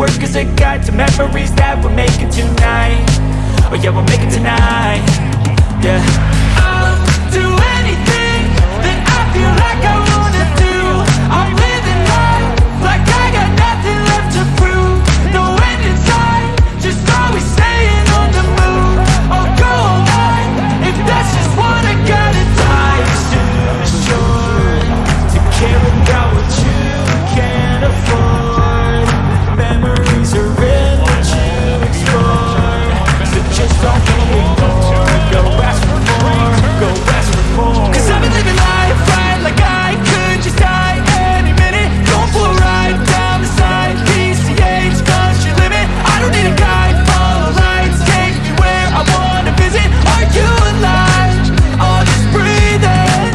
work as a guide to memories that we're making tonight. Oh yeah, we'll make it tonight. Yeah, I'll do anything that I feel like I wanna do. I'm living life like I got nothing left to prove. No end in sight, just always staying on the move. I'll go all night if that's just what I gotta do. Life's too short to care about what you can't afford. Memories are in what you explore, so just don't be ignored. Go ask for more, go ask for more. 'Cause I've been living life right like I could just die any minute. Going for a ride down the side, PCH, country limit. I don't need a guide, follow lights, take me where I wanna visit. Are you alive? I'll just breathe in.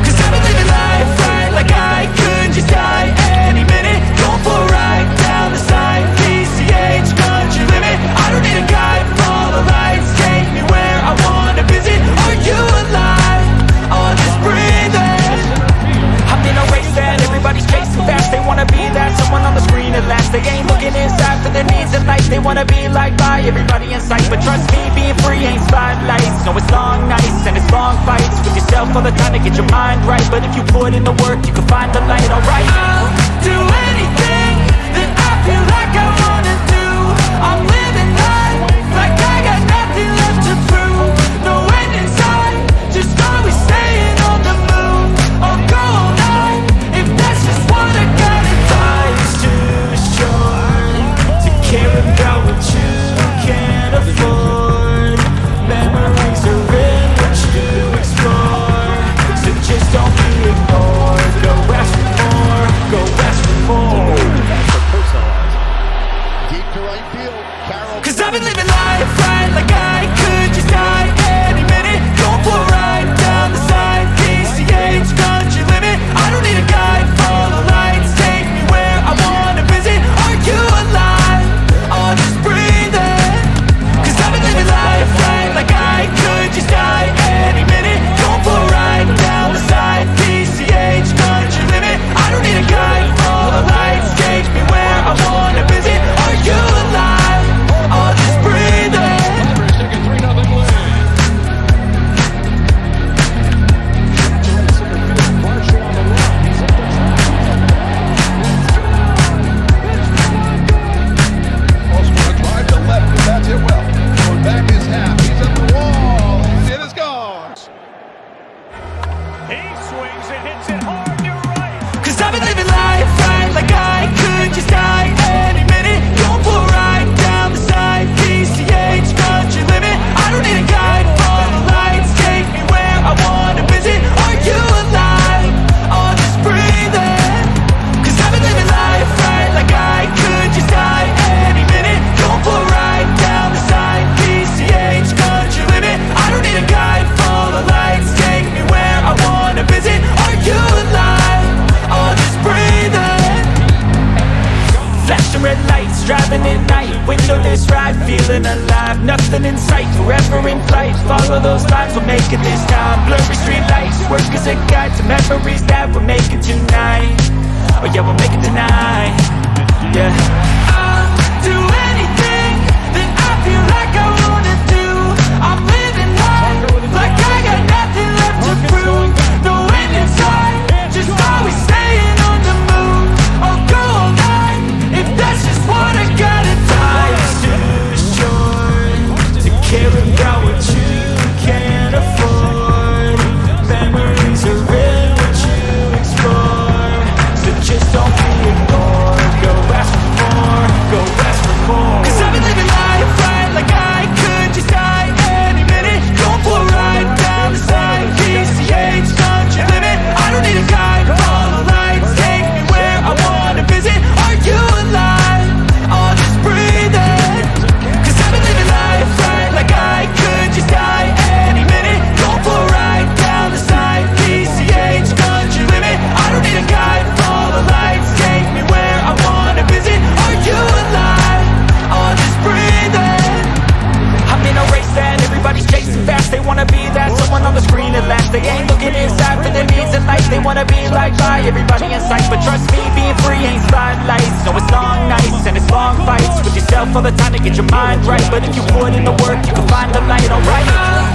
'Cause I've been living life right like I could just die any minute. Going for a ride down the side, PCH, country limit. I don't need a guide, follow lights, take me where I wanna visit. Are you alive? I'll just breathe in. I'm in a race that everybody's chasing fast. They wanna be that someone on the screen at last. They ain't looking inside for their needs in life. They wanna be liked by everybody in sight. But trust me, being free ain't spotlights. No, it's long nights and it's long fights with yourself all the time to get your mind right. But if you put in the work, you can find the light, alright. I'll do anything that I feel like I wanna do. I'm living life like I got nothing left to prove. No end in sight, just always staying on the move. I'll go all night if that's just what I gotta do. Life's too short to care about what you can't afford. Memories are in what you explore, so just don't be ignored. Go ask for more, go ask for more. Deep to right field, Carroll. 'Cause I've been living life right like I could just die any minute. Going for a ride down the side, PCH, country limit. I don't need a guide, follow lights, take me where I wanna visit. Are you alive? I'll just breathe in. 'Cause I've been living life right like I could just die any minute. Going for a ride down the side, PCH, country limit. I don't need a guide, follow lights, take me where I wanna visit. Are you alive? I'll just breathe in. Second 3-0 lead. Marshall on the run. He's up the track. Osborne drive to left, and that's it well. Going back his half. He's at the wall, and it is gone. He swings and hits it hard, you're right. 'Cause I've been living life right like I could just die any minute. Going for a ride down the side, PCH, country limit. I don't need a guide, follow lights, take me where I wanna visit. Are you alive? I'll just breathe in. 'Cause I've been living life right like I could just die any minute. Going for a ride down the side, PCH, country limit. I don't need a guide, follow lights, take me where I wanna visit. Are you alive? I'll just breathe in. Flashing red lights, driving at night. Windowless ride, feeling alive. Nothing in sight, forever in flight. Follow those lines, we'll make it this time. Blurry street lights, work as a guide to memories that we're making tonight. Oh yeah, we'll make it tonight. Yeah, I'll do anything that I feel like I wanna do. I'm living life like I got nothing left to prove. No end in sight, just always staying on the move. I'll go all night if that's just what I gotta do. Life's too short to care about what you can't afford. Memories are in what you explore, so just don't be ignored. Go ask for more. all the time to get your mind right, but if you put in the work, you can find the light, alright.